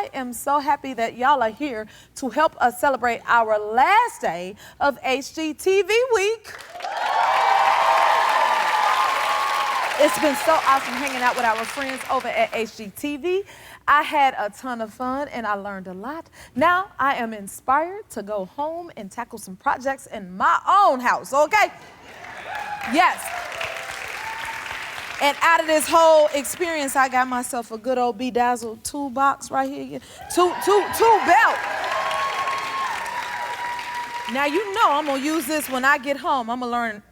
I am so happy that y'all are here to help us celebrate our last day of HGTV week. It's been so awesome hanging out with our friends over at HGTV. I had a ton of fun and I learned a lot. Now I am inspired to go home and tackle some projects in my own house, okay? Yes. And out of this whole experience, I got myself a good old bedazzled toolbox right here. Tool belt. Now you know I'm gonna use this when I get home. I'm gonna learn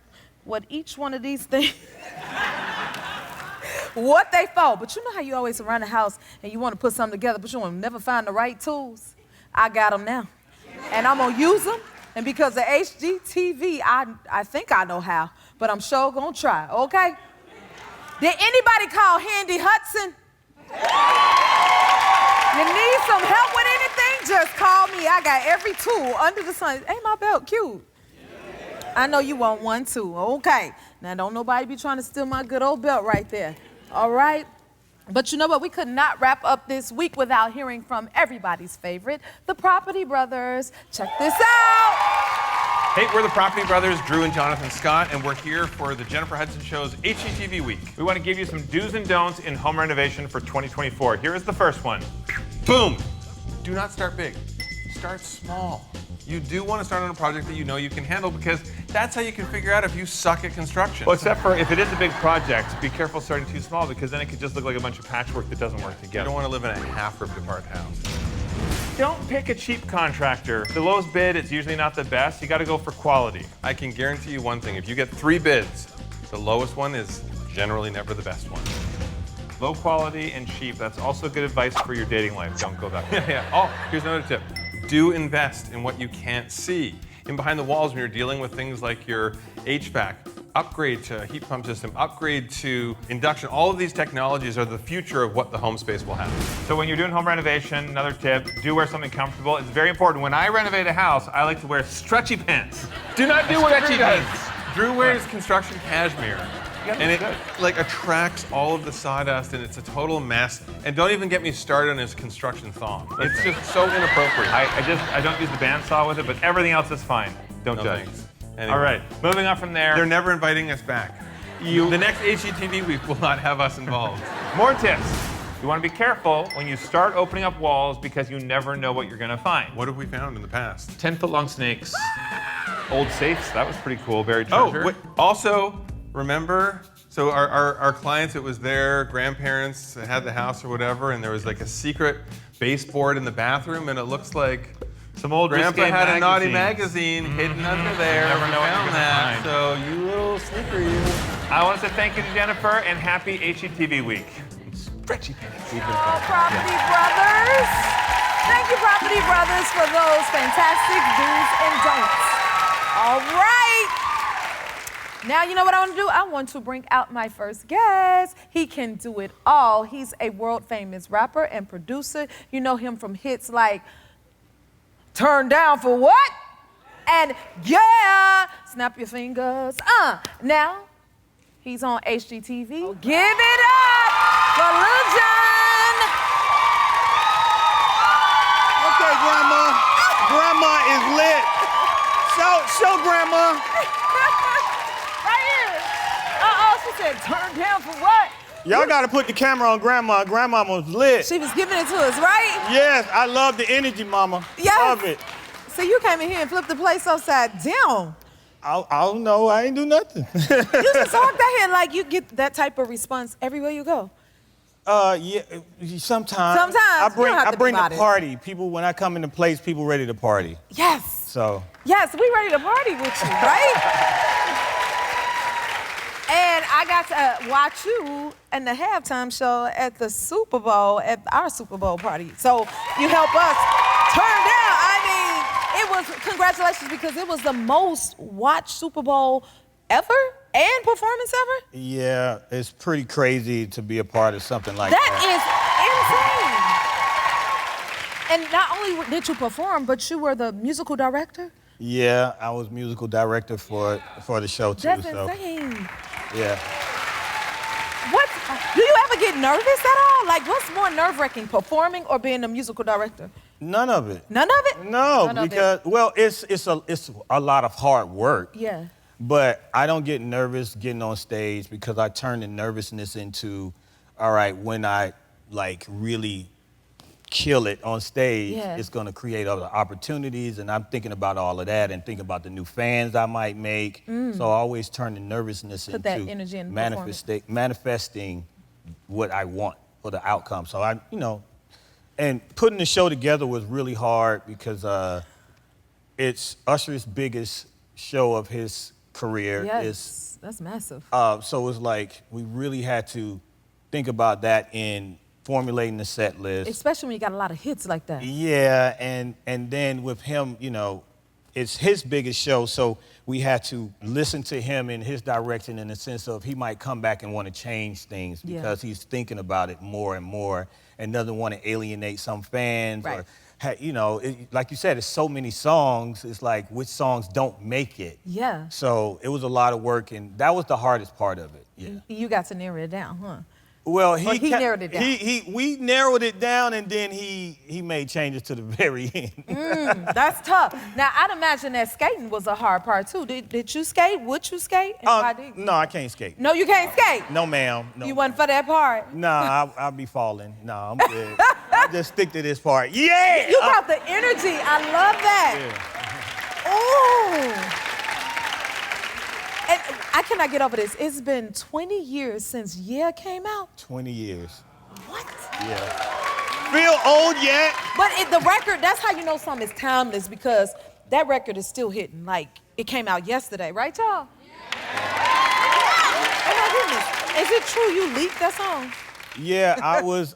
what each one of these things, what they for. But you know how you always around the house and you wanna put something together, but you wanna never find the right tools? I got them now. And I'm gonna use them. And because of HGTV, I think I know how, but I'm sure gonna try, okay? Did anybody call Handy Hudson? You need some help with anything? Just call me. I got every tool under the sun. Ain't my belt cute? I know you want one too. Okay. Now don't nobody be trying to steal my good old belt right there. All right? But you know what? We could not wrap up this week without hearing from everybody's favorite, the Property Brothers. Check this out. Hey, we're the Property Brothers, Drew and Jonathan Scott, and we're here for the Jennifer Hudson Show's HGTV Week. We want to give you some do's and don'ts in home renovation for 2024. Here is the first one. Boom! Do not start big. Start small. You do want to start on a project that you know you can handle because that's how you can figure out if you suck at construction. Well, except for if it is a big project, be careful starting too small because then it could just look like a bunch of patchwork that doesn't work together. You don't want to live in a half-ripped apart house. Don't pick a cheap contractor. The lowest bid is usually not the best. You got to go for quality. I can guarantee you one thing. If you get 3 bids, the lowest one is generally never the best one. Low quality and cheap. That's also good advice for your dating life. Don't go that way. Yeah. Oh, here's another tip. Do invest in what you can't see. In behind the walls when you're dealing with things like your HVAC, upgrade to heat pump system, upgrade to induction. All of these technologies are the future of what the home space will have. So when you're doing home renovation, another tip, do wear something comfortable. It's very important. When I renovate a house, I like to wear stretchy pants. Do not do what Drew does. Drew wears construction cashmere. And it like attracts all of the sawdust and it's a total mess. And don't even get me started on his construction thong. It's just so inappropriate. I don't use the bandsaw with it, but everything else is fine. Don't judge. Thanks. Anyway. All right, moving on from there. They're never inviting us back. The next HGTV week will not have us involved. More tips. You want to be careful when you start opening up walls because you never know what you're going to find. What have we found in the past? 10-foot long snakes. Old safes, that was pretty cool, buried treasure. Oh, also, remember, so our clients, it was their grandparents that had the house or whatever, and there was like a secret baseboard in the bathroom, and it looks like some old Grandpa had a naughty magazine hidden under there. Never know what you're gonna find. So you little sneaker, you. I want to say thank you to Jennifer and happy HGTV week. Stretchy pants. Oh, Property Brothers. Thank you, Property Brothers, for those fantastic do's and don'ts. All right. Now, you know what I want to do? I want to bring out my first guest. He can do it all. He's a world-famous rapper and producer. You know him from hits like Turn Down for What? And yeah, Snap Your Fingers. Now, he's on HGTV. Give it up for Lil Jon. Okay, Grandma. Grandma is lit. Show Grandma. Right here. Uh-oh, she said, turn down for what? Y'all gotta put the camera on Grandma. Grandma was lit. She was giving it to us, right? Yes, I love the energy, Mama. Yes. Love it. So you came in here and flipped the place upside down. I don't know, I ain't do nothing. You just walked out here like you get that type of response everywhere you go. Yeah, sometimes. Sometimes. I bring the party. People, when I come into place, people ready to party. Yes. So. Yes, we ready to party with you, right? And I got to watch you in the halftime show at the Super Bowl, at our Super Bowl party. So you help us turn down. I mean, it was, congratulations, because it was the most watched Super Bowl ever and performance ever. Yeah, it's pretty crazy to be a part of something like that. That is insane. And not only did you perform, but you were the musical director? Yeah, I was musical director for the show too. That's insane. Yeah. What? Do you ever ever get nervous at all? Like, what's more nerve-wracking, performing or being a musical director? None of it. None of it? No, None of because it. well, it's a lot of hard work. Yeah. But I don't get nervous getting on stage because I turn the nervousness into, all right, when I like really kill it on stage, it's gonna create other opportunities, and I'm thinking about all of that and thinking about the new fans I might make. So I always turn the nervousness into that energy in manifesting what I want for the outcome. So I, and putting the show together was really hard because it's Usher's biggest show of his career. Yes, that's massive. So it's like we really had to think about that in formulating the set list. Especially when you got a lot of hits like that. Yeah, and then with him, it's his biggest show, so we had to listen to him in his direction in the sense of he might come back and want to change things because he's thinking about it more and more and doesn't want to alienate some fans. Right. Or, like you said, it's so many songs, it's like which songs don't make it. Yeah. So it was a lot of work, and that was the hardest part of it, You got to narrow it down, huh? Well, he narrowed it down. We narrowed it down, and then he made changes to the very end. That's tough. Now, I'd imagine that skating was a hard part, too. Did you skate? Would you skate? And why did you? No, I can't skate. No, you can't skate? No, ma'am. No. You wasn't for that part? Nah, I'll be falling. Nah, I'm good. I'll just stick to this part. Yeah! You brought the energy. I love that. Yeah. Ooh. And I cannot get over this. It's been 20 years since Yeah came out. 20 years. What? Yeah. Feel old yet? But the record, that's how you know something is timeless, because that record is still hitting. Like, it came out yesterday, right, y'all? Oh my goodness. Is it true you leaked that song? Yeah, I was,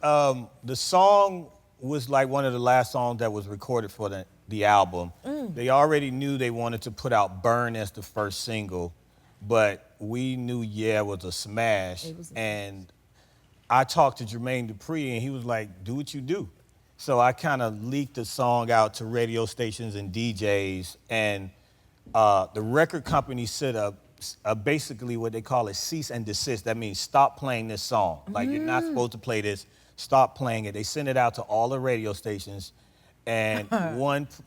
the song was like one of the last songs that was recorded for the album. They already knew they wanted to put out Burn as the first single, but we knew Yeah was a smash. And I talked to Jermaine Dupri, and he was like, do what you do. So I kind of leaked the song out to radio stations and DJs, and the record company set up basically what they call a cease and desist. That means stop playing this song. Like, you're not supposed to play this, stop playing it. They sent it out to all the radio stations, and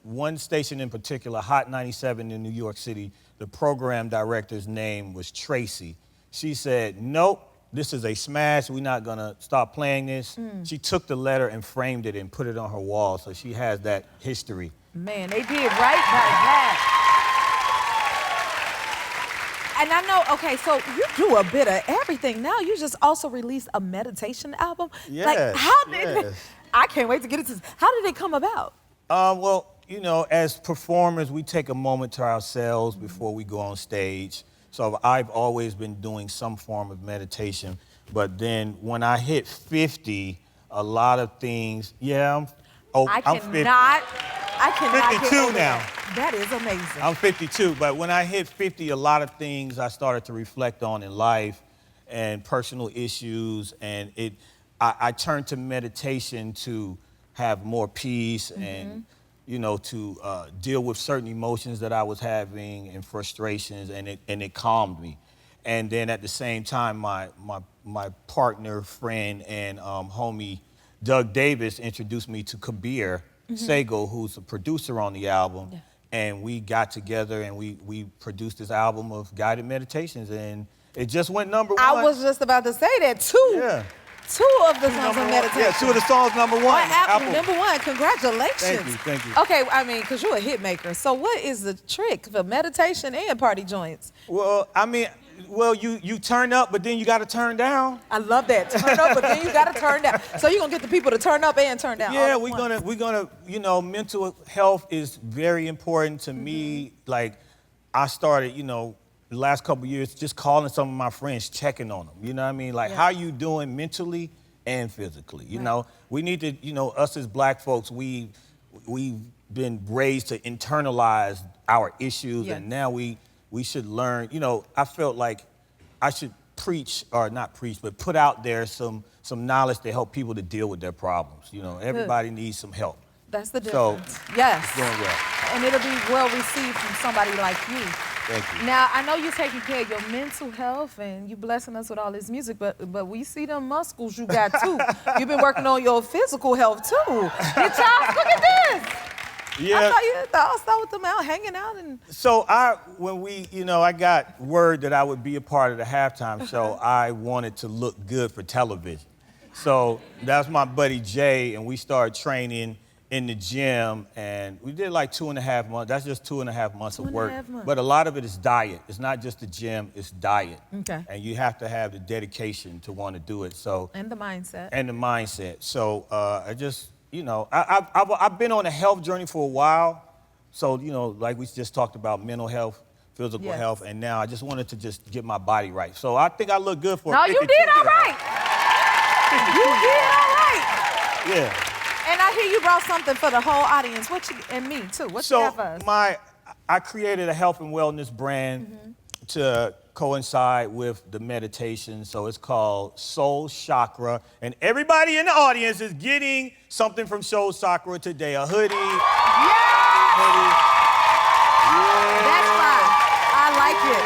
one station in particular, Hot 97 in New York City, the program director's name was Tracy. She said, nope, this is a smash, we're not gonna stop playing this. She took the letter and framed it and put it on her wall, so she has that history. Man, they did right by that. And I know, okay, so you do a bit of everything now. You just also released a meditation album. Yes, like, how did I can't wait to get into this. How did it come about? Well, as performers, we take a moment to ourselves before we go on stage. So I've always been doing some form of meditation. But then when I hit 50, a lot of things, I'm 50. I cannot 52 get over now. That is amazing. I'm 52, but when I hit 50, a lot of things I started to reflect on in life and personal issues, and I turned to meditation to have more peace and to deal with certain emotions that I was having and frustrations, and it calmed me. And then at the same time, my partner, friend, and homie, Doug Davis, introduced me to Kabir Sagal, who's a producer on the album. Yeah. And we got together and we produced this album of guided meditations, and it just went #1. I was just about to say that, too. Yeah. Two of the songs on meditation. Yeah, 2 of the songs #1. On Apple. #1, congratulations. Thank you. Okay, I mean, because you're a hit maker. So what is the trick for meditation and party joints? Well, you turn up, but then you got to turn down. I love that. Turn up, but then you got to turn down. So you're going to get the people to turn up and turn down. Yeah, we're gonna, mental health is very important to me. Like, I started, the last couple of years, just calling some of my friends, checking on them. You know what I mean? Like, how you doing mentally and physically? You know, we need to, us as black folks, we've been raised to internalize our issues, and now we should learn. I felt like I should put out there some knowledge to help people to deal with their problems. Everybody needs some help. That's the difference. Yes. It's going well. And it'll be well received from somebody like you. Thank you. Now, I know you're taking care of your mental health and you blessing us with all this music, but we see them muscles you got too. You've been working on your physical health too. Get y'all, look at this. Yeah. I saw you at the All-Star with them out hanging out and. So when we, I got word that I would be a part of the halftime show, I wanted to look good for television. So that's my buddy Jay, and we started training in the gym, and we did like 2.5 months. That's just 2.5 months of work. 2.5 months. But a lot of it is diet. It's not just the gym, it's diet. Okay. And you have to have the dedication to want to do it. So. And the mindset. And the mindset. So I just, I've been on a health journey for a while. So, like we just talked about mental health, physical health, and now I just wanted to just get my body right. So I think I look good for No, you did all right. You did all right. Yeah. And I hear you brought something for the whole audience. And me too. What you have for us? I created a health and wellness brand to coincide with the meditation. So it's called Soul Chakra. And everybody in the audience is getting something from Soul Chakra today. A hoodie. Yeah! Hoodie. Yeah. That's fine. I like it.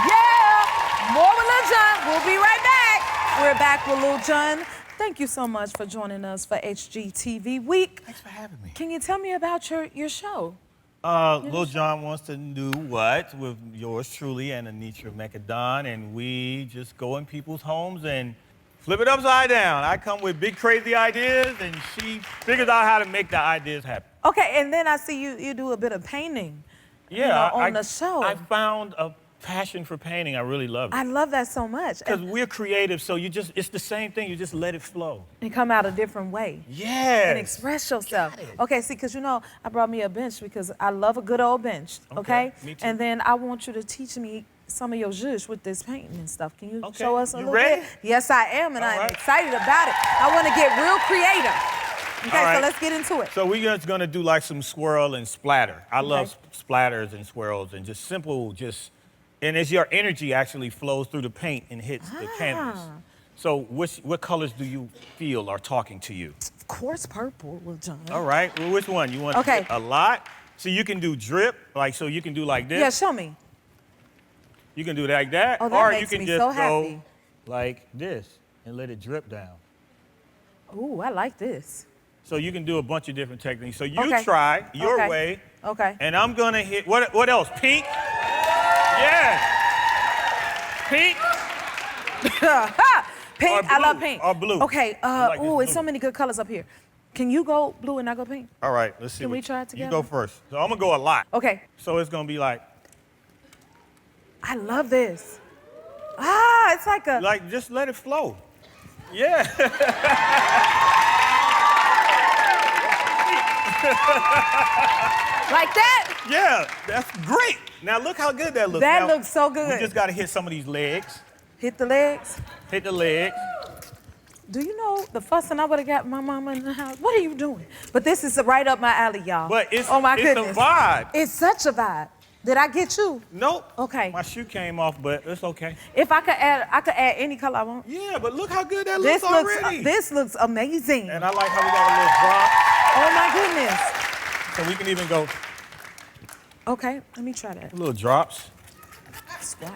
Yeah! More with Lil Jon. We'll be right back. We're back with Lil Jon. Thank you so much for joining us for HGTV Week. Thanks for having me. Can you tell me about your show? Lil Jon Wants to Do What with yours truly and Anitra Mekadon, and we just go in people's homes and flip it upside down. I come with big crazy ideas, and she figures out how to make the ideas happen. Okay, and then I see you do a bit of painting. Yeah, on the show. I found a passion for painting. I really love it. I love that so much. Because we're creative, so it's the same thing. You just let it flow. And come out a different way. Yeah. And express yourself. Okay, see, because I brought me a bench because I love a good old bench, okay? Me too. And then I want you to teach me some of your zhuzh with this painting and stuff. Can you show us a little ready? bit? Yes, I am, and I'm right. excited about it. I want to get real creative. Okay, right. so let's get into it. So we're just gonna do like some swirl and splatter. I love splatters and swirls and just simple, and as your energy actually flows through the paint and hits the canvas. So what colors do you feel are talking to you? Of course, purple, Lil Jon. All right, well, which one? You want a lot? So you can do drip, so you can do like this. Yeah, show me. You can do it like that, Oh, that or makes you can me just so go happy. like this and let it drip down. Ooh, I like this. So you can do a bunch of different techniques. So you try your way. Okay. And I'm gonna hit, what else? Pink? Yeah. Pink? Pink, I love pink. Or blue. Okay, like this it's so blue. many good colors up here. Can you go blue and I go pink? All right, let's see. Can we try it You together? go first. So I'm gonna go a lot. Okay. So it's gonna be like I love this. Ah, it's like a... just let it flow. Yeah. Like that? Yeah, that's great. Now look how good that looks. That Now, looks so good. We just gotta hit some of these legs. Hit the legs. Hit the legs. Do you know the fussing I would have got my mama in the house? What are you doing? But this is right up my alley, y'all. But it's, oh my it's goodness. a vibe. It's such a vibe. Did I get you? Nope. Okay. My shoe came off, but it's okay. If I could add any color I want. Yeah, but look how good that looks already. This looks amazing. And I like how we got a little drop. Oh my goodness. So we can even go Okay, let me try that. little drops. Squat.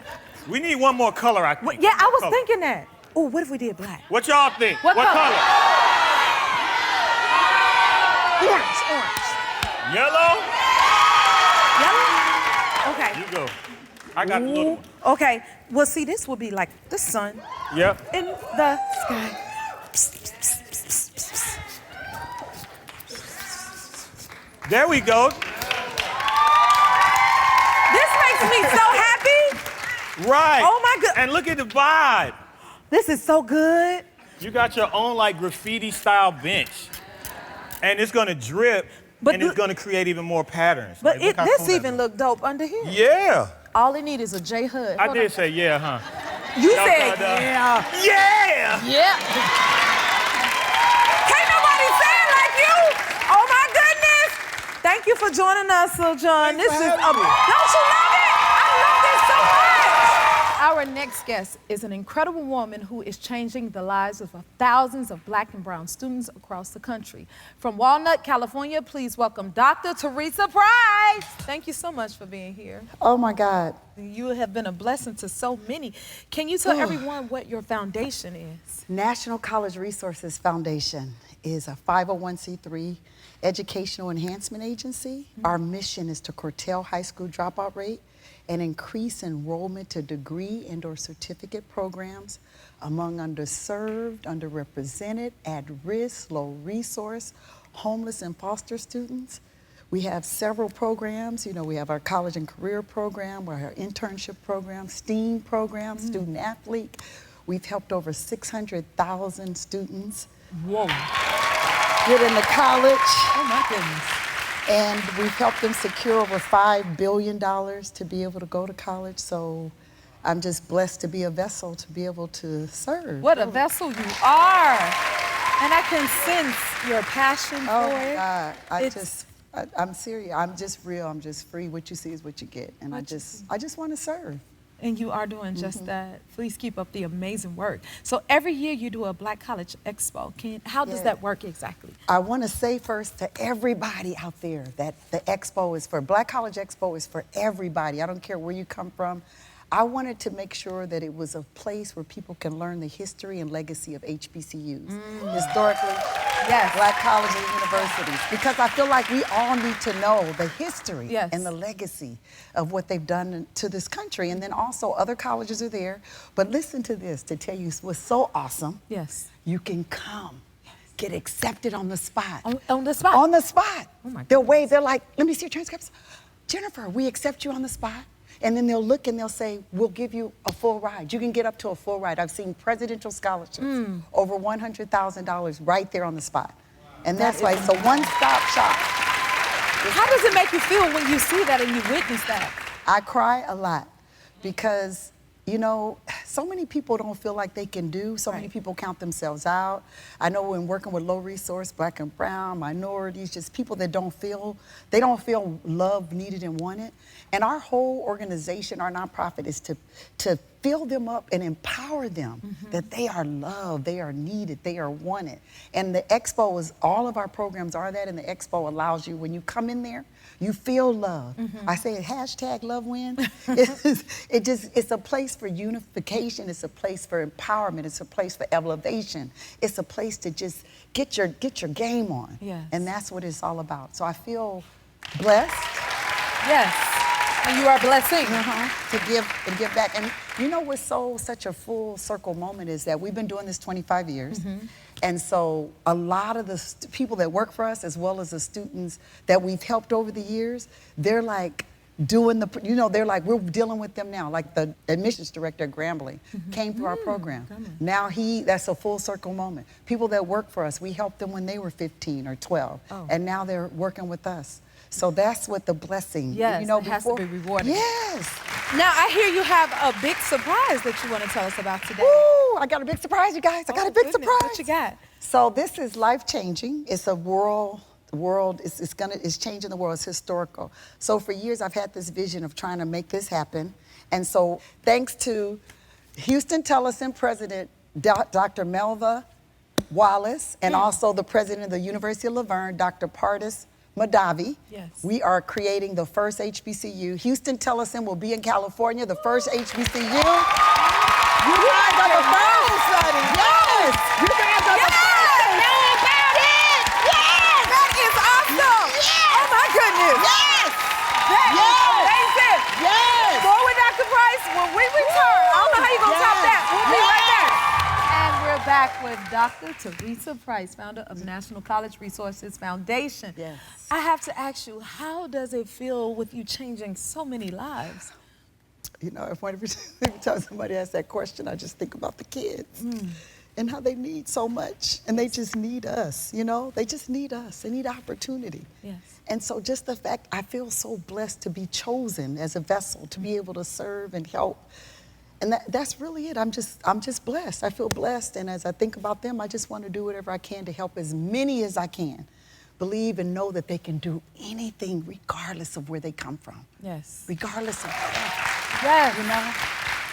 We need one more color, I think. Yeah, I was Color. thinking that. Oh, what if we did black? What y'all think? What color? Color? Orange. Yellow? Yellow? Okay. You go. I got the little one. Okay, well, see, this would be like the sun Yep. in the sky. There we go. This makes me so happy. Right. Oh my God. And look at the vibe. This is so good. You got your own like graffiti style bench. And it's gonna drip and it's gonna create even more patterns. But Like, look how this cool that even looks. look dope under here. Yeah. All it need is a J hood. I did say yeah, huh? You Da, said da, da. yeah. Yeah! Yeah. Can't nobody say it like you. Oh my goodness. Thank you for joining us, Lil Jon. Thanks This for is having me. Don't you love it? I love this so much. I Our next guest is an incredible woman who is changing the lives of thousands of Black and brown students across the country. From Walnut, California, please welcome Dr. Theresa Price. Thank you so much for being here. Oh my God. You have been a blessing to so many. Can you tell everyone what your foundation is? National College Resources Foundation is a 501c3 educational enhancement agency. Our mission is to curtail high school dropout rate and increase enrollment to degree and/or certificate programs among underserved, underrepresented, at-risk, low-resource, homeless, and foster students. We have several programs. You know, we have our college and career program, we have our internship program, STEAM program, student athlete. We've helped over 600,000 students get into college. Oh my goodness. And we've helped them secure over $5 billion to be able to go to college. So I'm just blessed to be a vessel to be able to serve. What a vessel you are. And I can sense your passion for Oh it. my God, I'm serious. I'm just real. I'm just free. What you see is what you get. And I just want to serve. And you are doing just that. Please keep up the amazing work. So every year you do a Black College Expo. How does that work exactly? I want to say first to everybody out there that the Expo is for, Black College Expo is for everybody. I don't care where you come from. I wanted to make sure that it was a place where people can learn the history and legacy of HBCUs. Historically, Black colleges and universities. Because I feel like we all need to know the history and the legacy of what they've done to this country. And then also other colleges are there. But listen to this, to tell you what's so awesome. Yes. You can come, get accepted on the spot. On the spot? On the spot. Oh my They'll wave, they're like, let me see your transcripts. Jennifer, we accept you on the spot. And then they'll look and they'll say, we'll give you a full ride. You can get up to a full ride. I've seen presidential scholarships, over $100,000 right there on the spot. And that's why it's a one-stop shop. How does it make you feel when you see that and you witness that? I cry a lot because, you know, so many people don't feel like they can do. So many people count themselves out. I know when working with low resource, Black and brown, minorities, just people that don't feel loved, needed, and wanted. And our whole organization, our nonprofit, is to fill them up and empower them that they are loved, they are needed, they are wanted. And the Expo is, all of our programs are that, and the Expo allows you, when you come in there, you feel love. I say hashtag love wins. It's a place for unification. It's a place for empowerment. It's a place for elevation. It's a place to just get your game on. Yes. And that's what it's all about. So I feel blessed. Yes. And you are blessing. To give and give back. And you know what's such a full circle moment is that we've been doing this 25 years. And so a lot of the people that work for us, as well as the students that we've helped over the years, they're like doing they're like, we're dealing with them now. Like the admissions director at Grambling came through our program. Now that's a full circle moment. People that work for us, we helped them when they were 15 or 12. And now they're working with us. So that's what the blessing, yes, you know, it has to be rewarding. Yes. Now, I hear you have a big surprise that you want to tell us about today. Ooh, I got a big surprise, you guys. I got a big surprise. What you got? So this is life-changing. It's a it's changing the world. It's historical. So for years, I've had this vision of trying to make this happen. And so thanks to Houston Tellison President Dr. Melva Wallace, and also the president of the University of Laverne, Dr. Pardis Madavi. Yes. We are creating the first HBCU. Houston Tellison will be in California, the first HBCU. You guys are the first. Yes. You guys are the first. Know about it. Yes. That is awesome. Yes. Oh my goodness. Yes. That Yes. is amazing. Yes. More with Dr. Price when we return. I don't know how you're going to top that. We'll be right back. And we're back with Dr. Theresa Price, founder of National College Resources Foundation. Yes. I have to ask you, how does it feel with you changing so many lives? You know, every time somebody asks that question, I just think about the kids and how they need so much. And they just need us, you know? They just need us. They need opportunity. Yes. And so just the fact, I feel so blessed to be chosen as a vessel, to be able to serve and help. And that's really it. I'm just blessed. I feel blessed. And as I think about them, I just want to do whatever I can to help as many as I can believe and know that they can do anything regardless of where they come from. Yes. Regardless of Yes. you know?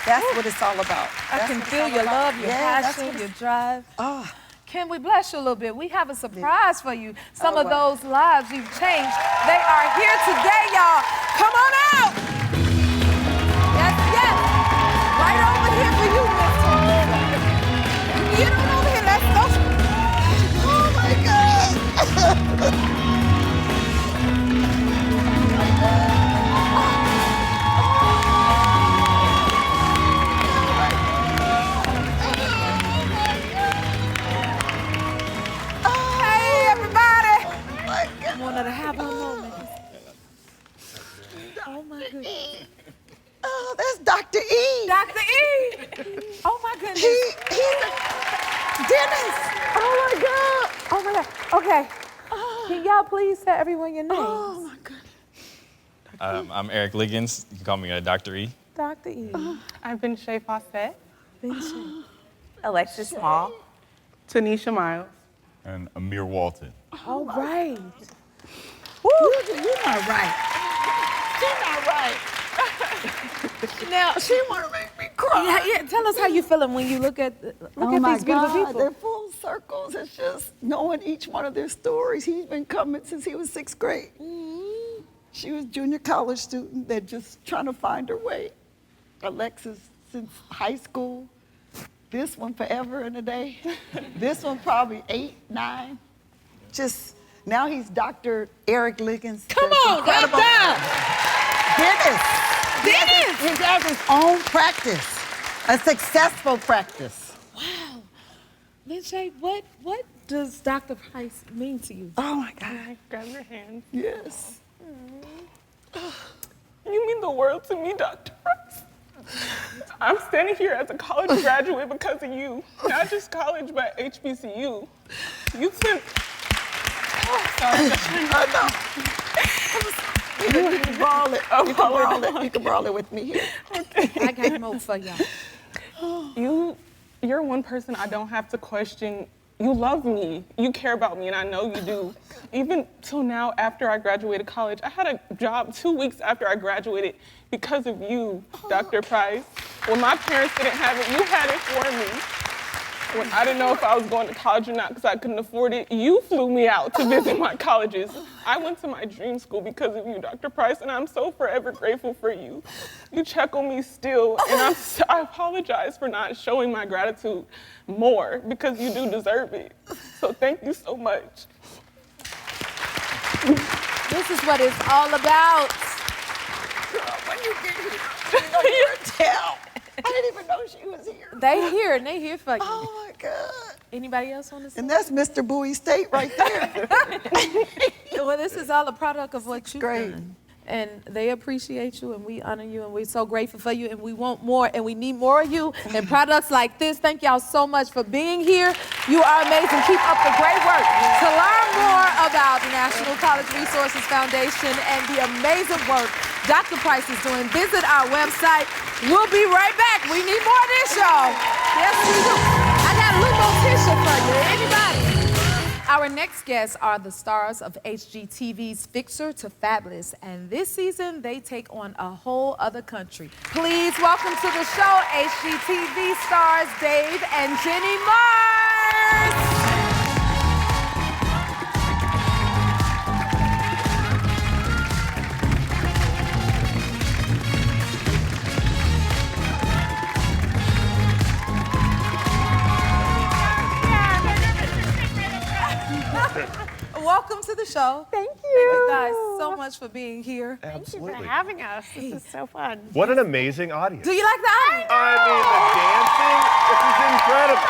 That's what it's all about. I can feel your love, your passion, your drive. Oh. Can we bless you a little bit? We have a surprise for you. Some of wow. those lives you've changed, they are here today, y'all. Come on out. Yes, yes. Right over here for you, Miss Theresa. Get on over here. Let's go. Oh my God. Hey, everybody. Oh my God. I wanted to have a moment. Oh my goodness. Oh, that's Dr. E. Dr. E. Oh my goodness. He's a dentist. Oh my God. Oh my God. Okay. Can y'all please tell everyone your names? Oh my goodness. I'm Eric Liggins. You can call me Dr. E. Dr. E. I've been Shay Fawcett, Alexis Small. Tanisha Miles. And Amir Walton. All right. You're not right. She's not right. Now, She want to make me cry. yeah, tell us how you feeling when you look at Oh my these beautiful God, people. they're full circles. It's just knowing each one of their stories. He's been coming since he was 6th grade. She was junior college student. They're just trying to find her way. Alexis since high school. This one forever and a day. This one probably 8, 9. Just now he's Dr. Eric Liggins. Come this on, incredible dentist. Dentist. He has his own practice, a successful practice. Wow. Miss Shay, what does Dr. Price mean to you? Oh my God. I grab your hand. Yes. You mean the world to me, Dr. Price. I'm standing here as a college graduate because of you. Not just college, but HBCU. You've been... Oh, sorry. You can borrow it. You can borrow it. You can borrow it with me here. I got more for y'all. You're one person I don't have to question. You love me. You care about me, and I know you do. Even till now, after I graduated college, I had a job 2 weeks after I graduated because of you, Dr. Price. When my parents didn't have it, you had it for me. When I didn't know if I was going to college or not because I couldn't afford it, you flew me out to visit my colleges. I went to my dream school because of you, Dr. Price, and I'm so forever grateful for you. You check on me still, and I apologize for not showing my gratitude more because you do deserve it. So thank you so much. This is what it's all about. Girl, when you get here, you know you're a tell. I didn't even know she was here. They here and they here for you. Oh my God. Anybody else want to say? And that's Mr. Bowie State right there. Well, this is all a product of what you've grade. done. And they appreciate you, and we honor you, and we're so grateful for you, and we want more, and we need more of you, and products like this. Thank y'all so much for being here. You are amazing. Keep up the great work. To learn more about the National College Resources Foundation and the amazing work Dr. Price is doing, visit our website. We'll be right back. We need more of this, y'all. Yes, we do. I got a little more tissue for you. Anybody? Our next guests are the stars of HGTV's Fixer to Fabulous, and this season they take on a whole other country. Please welcome to the show HGTV stars Dave and Jenny Mars. Welcome to the show. Thank Thank you you. guys so much for being here. Absolutely. Thank you for having us. This is so fun. What an amazing audience. Do you like the audience? I mean, the dancing, this is incredible.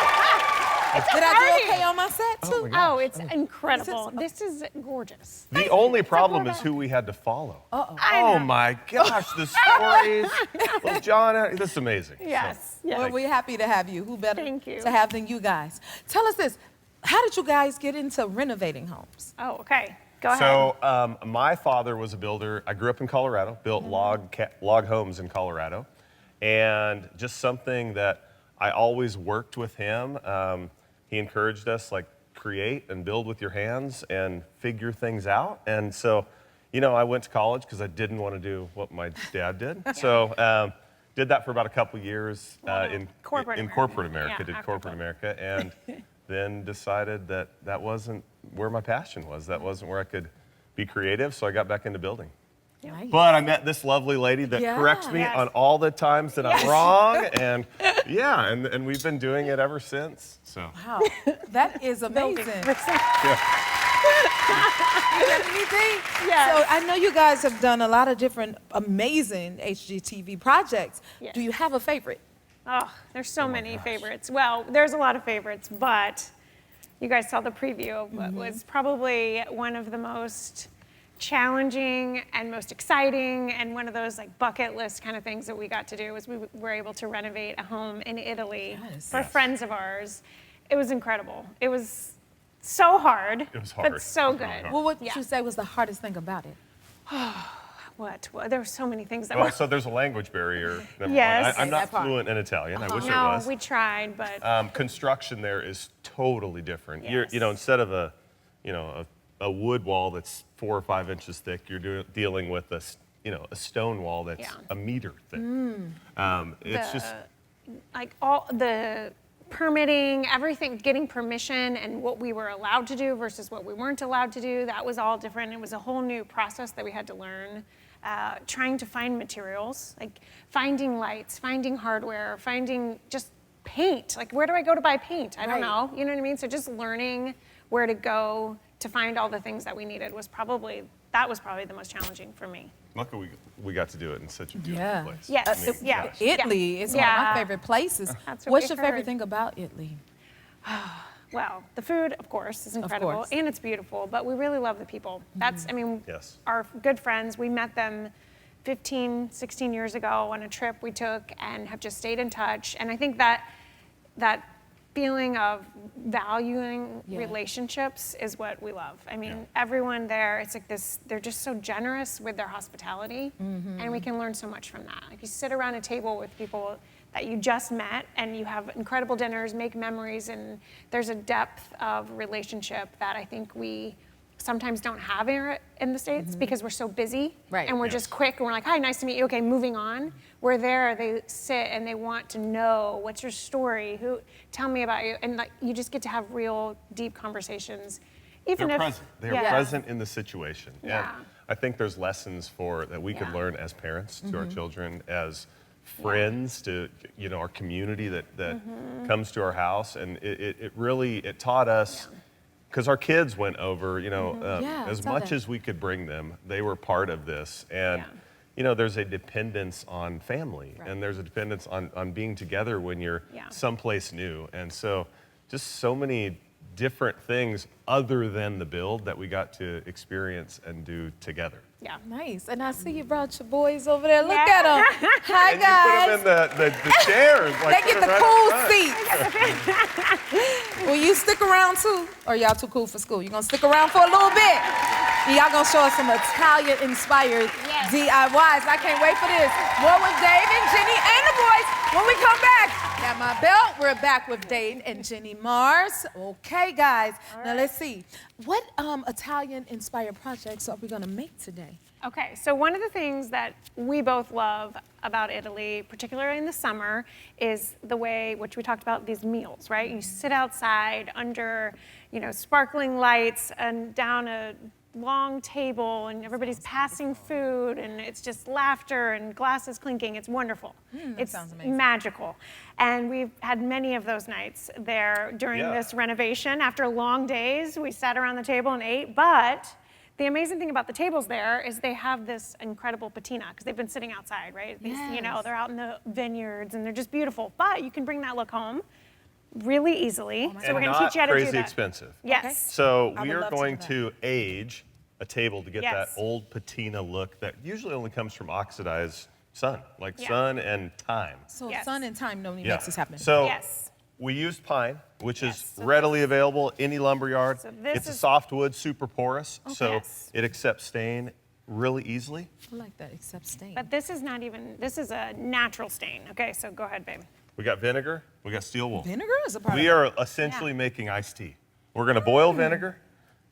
Did I do okay on my set too? Oh, it's incredible. This is gorgeous. The only problem is who we had to follow. Uh-oh. Oh my gosh, the stories. Lil Jon, this is amazing. Yes. Yes. Well, we're happy to have you. Who better Thank you. to have than you guys? Tell us this. How did you guys get into renovating homes? Oh, okay. Go ahead. So my father was a builder. I grew up in Colorado, built log homes in Colorado. And just something that I always worked with him. He encouraged us, like, create and build with your hands and figure things out. And so, you know, I went to college because I didn't want to do what my dad did. So did that for about a couple years in Corporate in America. corporate America. Yeah, Did after corporate America, and then decided that that wasn't where my passion was. That wasn't where I could be creative. So I got back into building. Nice. But I met this lovely lady that Yeah. corrects me Yes. on all the times that I'm wrong, and yeah, and we've been doing it ever since. So Wow, that is amazing. Anything? Yes. So I know you guys have done a lot of different amazing HGTV projects. Yes. Do you have a favorite? Oh, there's so many favorites. Well, there's a lot of favorites, but you guys saw the preview of what was probably one of the most challenging and most exciting and one of those like bucket list kind of things that we got to do was we were able to renovate a home in Italy for friends of ours. It was incredible. It was so hard, It was hard. but so It was really good. hard. Well, what would Yeah. you say was the hardest thing about it? What? Well, there were so many things that well, were. so there's a language barrier. Number Yes. one. I'm not That part. fluent in Italian. I wish I No, was. we tried, but Construction there is totally different. You're, Yes. you know, instead of a wood wall that's 4 or 5 inches thick, you're dealing with a stone wall that's Yeah. a meter thick. It's just like all the permitting, everything, getting permission and what we were allowed to do versus what we weren't allowed to do, that was all different. It was a whole new process that we had to learn. Trying to find materials, like finding lights, finding hardware, finding just paint. Like, where do I go to buy paint? I don't Right. know. You know what I mean? So just learning where to go to find all the things that we needed was probably the most challenging for me. luckily we got to do it in such a beautiful Yeah. place. Yes. I mean, Yeah. gosh. Italy is one of Yeah. my favorite places. That's what What's we your favorite heard. thing about Italy? Well, the food, of course, is incredible course. and it's beautiful, but we really love the people. That's, I mean, Yes. our good friends, we met them 15, 16 years ago on a trip we took and have just stayed in touch. And I think that feeling of valuing Yeah. relationships is what we love. I mean, everyone there, it's like this, they're just so generous with their hospitality, and we can learn so much from that. Like, you sit around a table with people that you just met and you have incredible dinners, make memories, and there's a depth of relationship that I think we sometimes don't have in the States because we're so busy. Right. And we're just quick and we're like, hi, nice to meet you, okay, moving on. We're there, they sit and they want to know, what's your story? Tell me about you. And like, you just get to have real deep conversations. Even They're if present. They're Yeah. present in the situation. Yeah. And I think there's lessons that we could Yeah. learn as parents to our children, as friends to our community that comes to our house, and it really taught us. Because our kids went over, Yeah, as saw much that. as we could bring them, they were part of this. And, there's a dependence on family, and there's a dependence on being together when you're Yeah. someplace new. And so just so many different things other than the build that we got to experience and do together. Yeah. Nice. And I see you brought your boys over there. Look Yeah. at them. Hi, And you put them guys. in the chairs. They Like, get put the 'em cool right up front. seats. Will you stick around too? Or y'all too cool for school? You gonna stick around for a little bit? And y'all gonna show us some Italian-inspired Yes. DIYs. I can't wait for this. More with Dave and Jenny and the boys when we come back. Got my belt. We're back with Dave and Jenny Mars. Okay, guys. Now let's see. What Italian-inspired projects are we gonna make today? Okay, so one of the things that we both love about Italy, particularly in the summer, is the way, which we talked about, these meals, right? You sit outside under, sparkling lights and down a long table and everybody's passing food and it's just laughter and glasses clinking. It's wonderful. It's sounds amazing. magical. And we've had many of those nights there during Yeah. this renovation. After long days, we sat around the table and ate, but the amazing thing about the tables there is they have this incredible patina because they've been sitting outside, right? Yes. They're out in the vineyards and they're just beautiful. But you can bring that look home really easily. So And we're going to not teach you how to do crazy that. expensive. Yes. So I we would are love to going do to age a table to get Yes. that old patina look that usually only comes from oxidized sun, like Yeah. sun and time. So Yes. sun and time only makes this happen. So Yes. we used pine, which Yes. is So readily available any lumber yard. So this It's a is- softwood, super porous, so Yes. it accepts stain really easily. I like that, except stain. But this is not even, this is a natural stain. Okay, so go ahead, babe. We got vinegar, we got steel wool. Vinegar is a part We of are essentially making iced tea. We're gonna boil vinegar,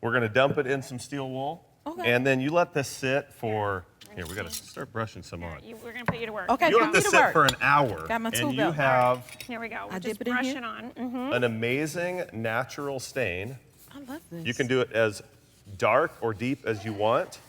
we're gonna dump it in some steel wool, Okay. And then you let this sit for, here, we gotta start brushing some on. We're gonna put you to work. Okay, You put let me this to sit work. for an hour. Got my tool and belt. you have Here we go. I Just dip it in brush here? it on. an amazing natural stain. I love this. You can do it as dark or deep as you want.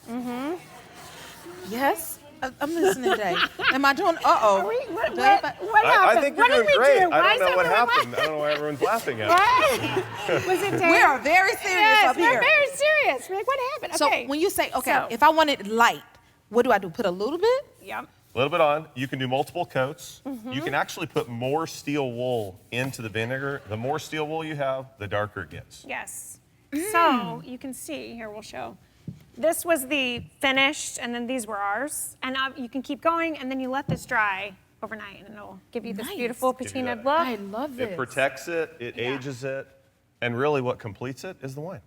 Yes. I'm listening today. Am I doing? Uh-oh. What Do happened? I think you're What did doing we great. do? I Why don't know is what everyone happened. I don't know why everyone's laughing at me. What? Was it We are very serious Yes, up we're here. very serious. We're like, what happened? So Okay. when you say, okay, So- if I want it light, what do I do? Put a little bit? Yep. A little bit on. You can do multiple coats. You can actually put more steel wool into the vinegar. The more steel wool you have, the darker it gets. Yes. So you can see, here we'll show. This was the finished, and then these were ours. And you can keep going, and then you let this dry overnight, and it'll give you this Nice. beautiful Give you patinaed that. look. I love this. It protects it, it ages it, and really what completes it is the wine.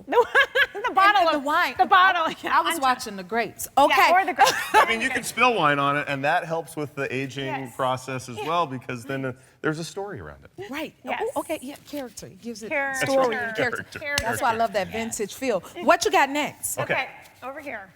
The bottle And of the wine. The bottle. I was watching the grapes. Okay. Yeah, or the grapes. I mean, you can spill wine on it, and that helps with the aging Yes. process as well, because then there's a story around it. Right. Yes. Oh, okay. Yeah. Character. It gives it Character. story and character. Character. That's why I love that vintage feel. What you got next? Okay, over here.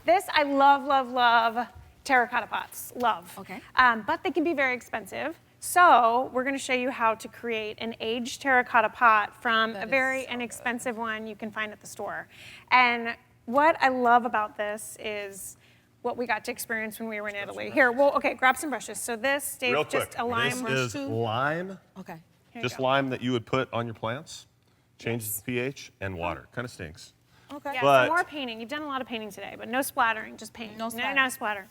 This, I love, love, love terracotta pots. Love. Okay. But they can be very expensive. So we're going to show you how to create an aged terracotta pot from a very inexpensive one you can find at the store. And what I love about this is what we got to experience when we were in Italy. Here, well, okay, grab some brushes. So this, Dave, Real just quick, a lime brush this is too. lime, Okay. Here you just go. lime that you would put on your plants, changes the pH, and water. Kind of stinks. Okay. Yeah, But- some more painting. You've done a lot of painting today, but no splattering, just paint. No splatter. No splatter.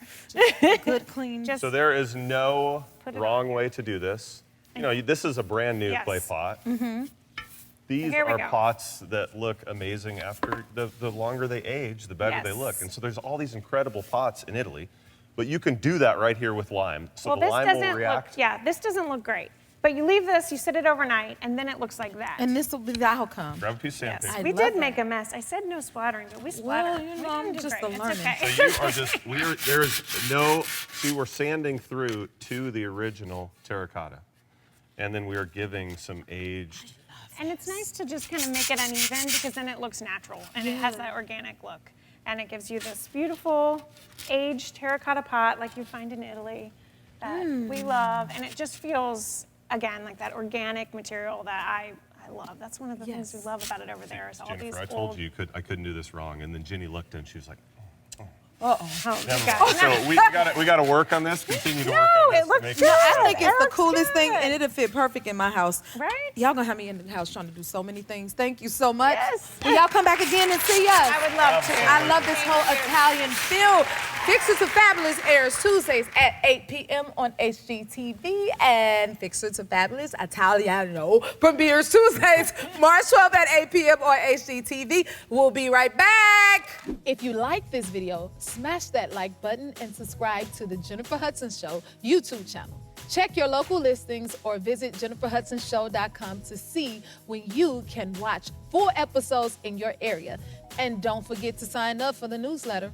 Good, clean. Just So there is no Put it wrong way to do this. You know, this is a brand new Yes. clay pot. These Here we are go. pots that look amazing after the longer they age, the better they Yes. look. And so there's all these incredible pots in Italy, but you can do that right here with lime. So well, the this lime will doesn't react. look. Yeah, this doesn't look great. But you leave this, you set it overnight, and then it looks like that. and this will be the outcome. Grab a piece of yes, sandpaper. we love did that. make a mess. I said no splattering, but we splattered. you We know, I'm didn't do just great. a It's learning. okay. So you are just, there is no, see, we're sanding through to the original terracotta. And then we are giving some aged, And it's nice to just kind of make it uneven because then it looks natural and it has that organic look. And it gives you this beautiful aged terracotta pot like you find in Italy that we love. And it just feels, again, like that organic material that I love. That's one of the things we love about it over there is all these Jennifer, I old... told you I couldn't do this wrong. And then Ginny looked and she was like, Oh, never you got mind. it. So we gotta work on this, continue to work on No, this. it to looks make good. I think it's It the looks coolest thing, good. and it'll fit perfect in my house. Right? Y'all gonna have me in the house trying to do so many things. Thank you so much. Yes. Will y'all come back again and see us? I would love to. I love this whole Italian feel. Fixers to Fabulous airs Tuesdays at 8 p.m. on HGTV, and Fixers to Fabulous Italiano premieres Tuesdays, March 12th at 8 p.m. on HGTV. We'll be right back. If you like this video, smash that like button and subscribe to the Jennifer Hudson Show YouTube channel. Check your local listings or visit jenniferhudsonshow.com to see when you can watch full episodes in your area. And don't forget to sign up for the newsletter.